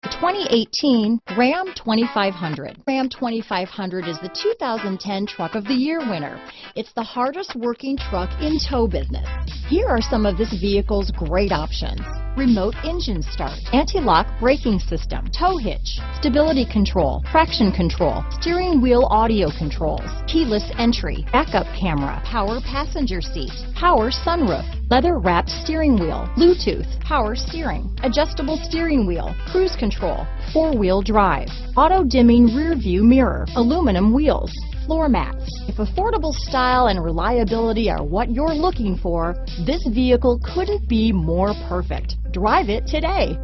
The 2018 Ram 2500. Ram 2500 is the 2010 Truck of the Year winner. It's the hardest working truck in tow business. Here are some of this vehicle's great options: remote engine start, anti-lock braking system, tow hitch, stability control, traction control, steering wheel audio controls, keyless entry, backup camera, power passenger seat, power sunroof, leather wrapped steering wheel, Bluetooth, power steering, adjustable steering wheel, cruise control, 4-wheel drive, auto dimming rear view mirror, aluminum wheels, floor mats. If affordable style and reliability are what you're looking for, this vehicle couldn't be more perfect. Drive it today.